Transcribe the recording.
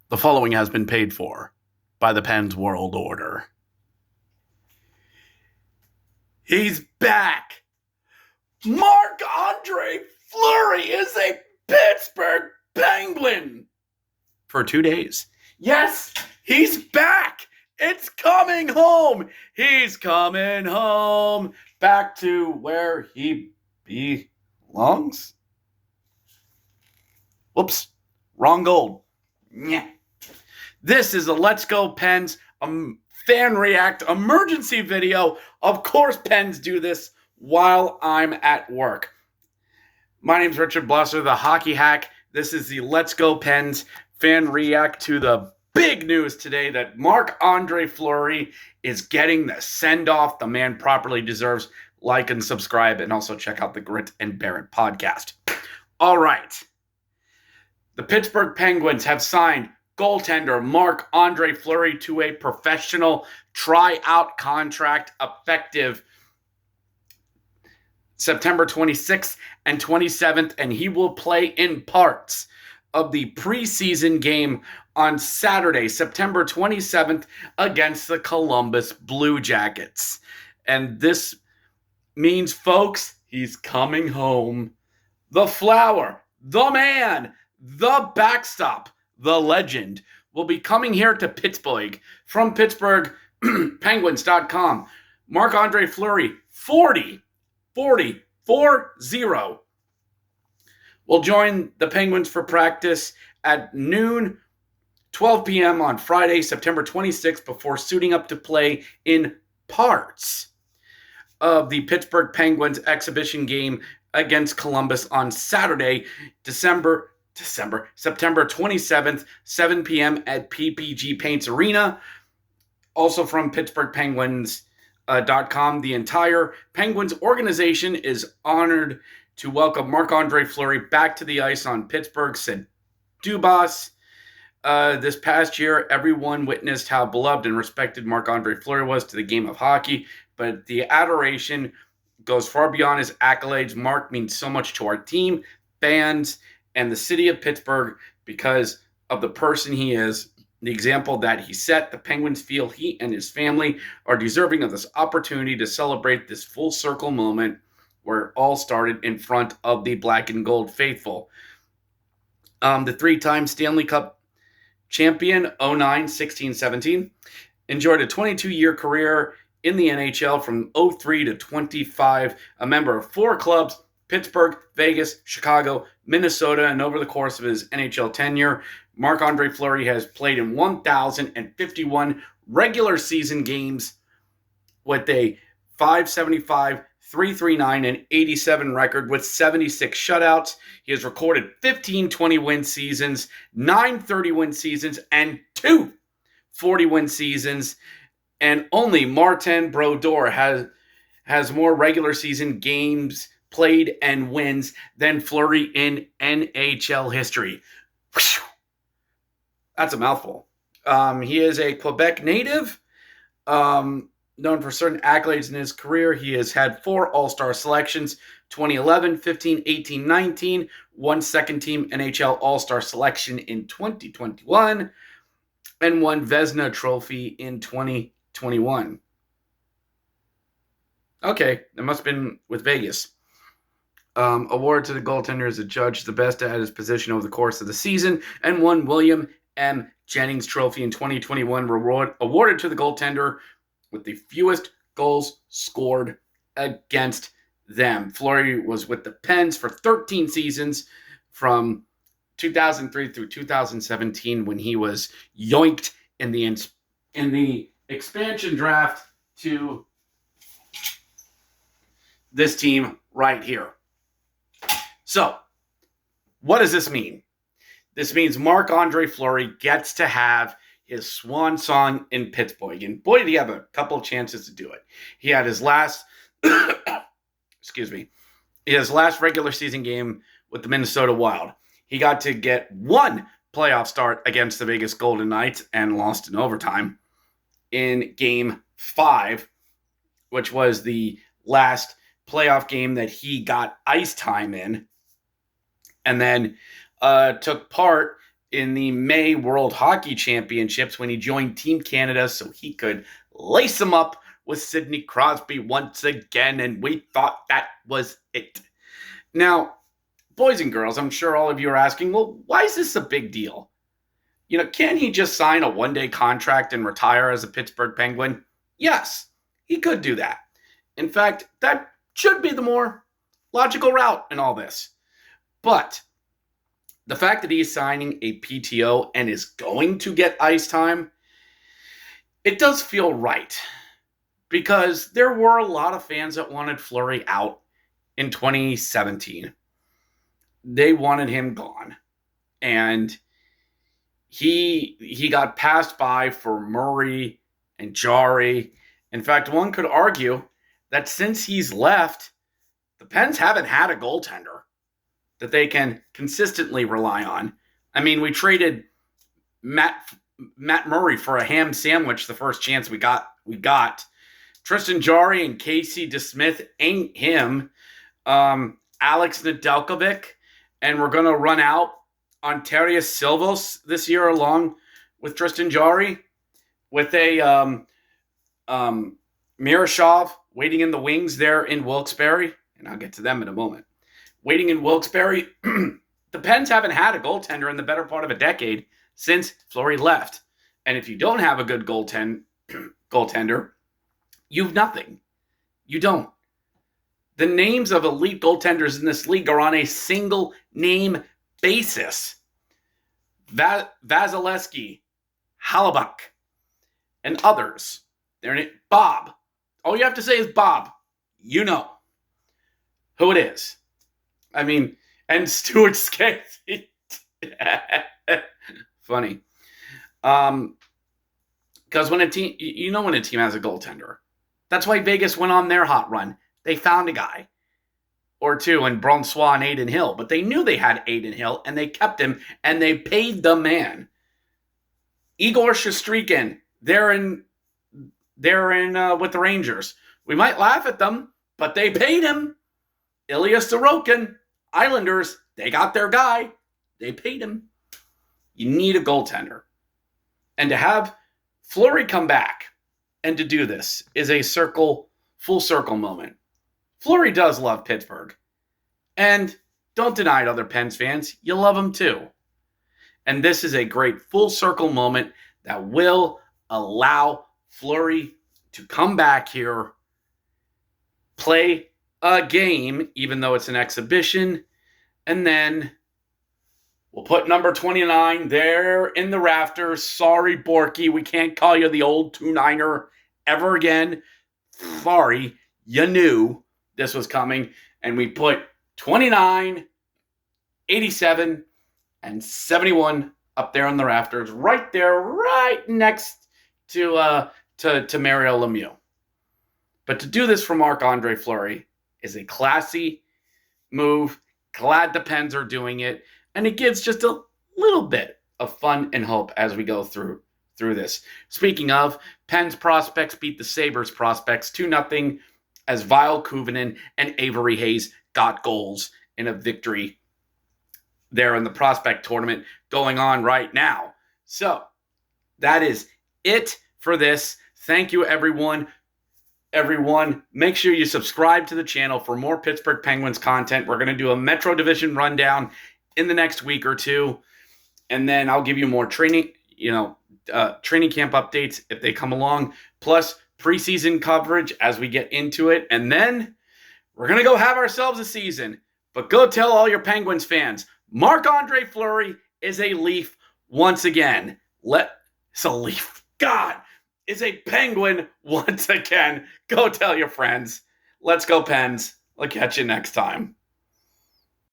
The following has been paid for by the Pens World Order. He's back! Marc-Andre Fluery is a Pittsburgh Penguin! For 2 days. Yes, he's back! It's coming home! He's coming home! Back to where he belongs? Whoops, wrong goal. Yeah. This is a Let's Go Pens fan react emergency video. Of course, Pens do this while I'm at work. My name's Richard Blesser, the hockey hack. This is the Let's Go Pens fan react to the big news today that Marc-Andre Fluery is getting the send-off the man properly deserves. Like and subscribe, and also check out the Grit and Bear It podcast. All right. The Pittsburgh Penguins have signed goaltender Marc-Andre Fluery to a professional tryout contract effective September 26th and 27th, and he will play in parts of the preseason game on Saturday, September 27th, against the Columbus Blue Jackets. And this means, folks, he's coming home. The Flower, the man, the backstop, the legend will be coming here to Pittsburgh from Pittsburgh Penguins.com. Marc-Andre Fluery, 40, will join the Penguins for practice at noon, 12 p.m. on Friday, September 26th, before suiting up to play in parts of the Pittsburgh Penguins exhibition game against Columbus on Saturday, September 27th, 7 p.m. at PPG Paints Arena. Also from PittsburghPenguins.com, the entire Penguins organization is honored to welcome Marc-Andre Fluery back to the ice on Pittsburgh, said Dubas. This past year, everyone witnessed how beloved and respected Marc-Andre Fluery was to the game of hockey, but the adoration goes far beyond his accolades. Mark means so much to our team, fans, and the city of Pittsburgh because of the person he is, the example that he set. The Penguins feel he and his family are deserving of this opportunity to celebrate this full circle moment where it all started in front of the black and gold faithful. The three-time Stanley Cup champion, 09, 16, 17, enjoyed a 22-year career in the NHL from 03 to 25, a member of 4 clubs, Pittsburgh, Vegas, Chicago, Minnesota, and over the course of his NHL tenure, Marc-Andre Fluery has played in 1,051 regular season games with a .575, .339, and .87 record with 76 shutouts. He has recorded 15 20-win seasons, 9 30-win seasons, and 2 40-win seasons. And only Martin Brodeur has more regular season games played and wins than Fluery in NHL history. Whew. That's a mouthful. He is a Quebec native, known for certain accolades in his career. He has had 4 All-Star selections, 2011, 15, 18, 19, 1 second-team NHL All-Star selection in 2021, and 1 Vezina Trophy in 2021. Okay, that must have been with Vegas. Award to the goaltender as a judge, the best at his position over the course of the season, and 1 William M. Jennings Trophy in 2021, awarded to the goaltender with the fewest goals scored against them. Fluery was with the Pens for 13 seasons from 2003 through 2017 when he was yoinked in the expansion draft to this team right here. So, what does this mean? This means Marc-Andre Fluery gets to have his swan song in Pittsburgh. And boy, did he have a couple of chances to do it. He had his last, his last regular season game with the Minnesota Wild. He got to get 1 playoff start against the Vegas Golden Knights and lost in overtime in Game 5, which was the last playoff game that he got ice time in. And then took part in the May World Hockey Championships when he joined Team Canada so he could lace them up with Sidney Crosby once again, and we thought that was it. Now, boys and girls, I'm sure all of you are asking, well, why is this a big deal? Can he just sign a one-day contract and retire as a Pittsburgh Penguin? Yes, he could do that. In fact, that should be the more logical route in all this. But the fact that he's signing a PTO and is going to get ice time, it does feel right. Because there were a lot of fans that wanted Fleury out in 2017. They wanted him gone. And he got passed by for Murray and Jari. In fact, one could argue that since he's left, the Pens haven't had a goaltender that they can consistently rely on. I mean, we traded Matt Murray for a ham sandwich the first chance we got. Tristan Jari and Casey DeSmith ain't him. Alex Nedeljkovic, and we're going to run out on Terry Silvos this year along with Tristan Jari, with a Miroshov waiting in the wings there in Wilkes-Barre, and I'll get to them in a moment. Waiting in Wilkes-Barre, the Pens haven't had a goaltender in the better part of a decade since Fleury left. And if you don't have a good goaltender, you've nothing. You don't. The names of elite goaltenders in this league are on a single name basis. Vasilevsky, Halibut, and others. They're in it. Bob. All you have to say is Bob. You know who it is. I mean, and Stuart Skate. Funny. Because when a team, when a team has a goaltender. That's why Vegas went on their hot run. They found a guy or two in Brossoit and Adin Hill, but they knew they had Adin Hill, and they kept him, and they paid the man. Igor Shesterkin, they're in with the Rangers. We might laugh at them, but they paid him. Ilya Sorokin, Islanders, they got their guy. They paid him. You need a goaltender. And to have Fleury come back and to do this is a full circle moment. Fleury does love Pittsburgh. And don't deny it, other Pens fans. You love him too. And this is a great full circle moment that will allow Fleury to come back here, play a game, even though it's an exhibition, and then we'll put number 29 there in the rafters. Sorry, Borky, we can't call you the old 2-9er ever again. Sorry, you knew this was coming. And we put 29, 87, and 71 up there on the rafters, right there, right next to Mario Lemieux. But to do this for Marc-Andre Fleury is a classy move. Glad the Pens are doing it. And it gives just a little bit of fun and hope as we go through this. Speaking of, Pens prospects beat the Sabres prospects 2-0 as Vile Kuvanen and Avery Hayes got goals in a victory there in the prospect tournament going on right now. So that is it for this. Thank you, everyone. Make sure you subscribe to the channel for more Pittsburgh Penguins content. We're going to do a Metro Division rundown in the next week or two, and then I'll give you more training camp updates if they come along, plus preseason coverage as we get into it, and then we're going to go have ourselves a season. But go tell all your Penguins fans, Marc-Andre Fleury is a Leaf once again. It's a Leaf. God, is a Penguin once again. Go tell your friends. Let's go, Pens. I'll catch you next time.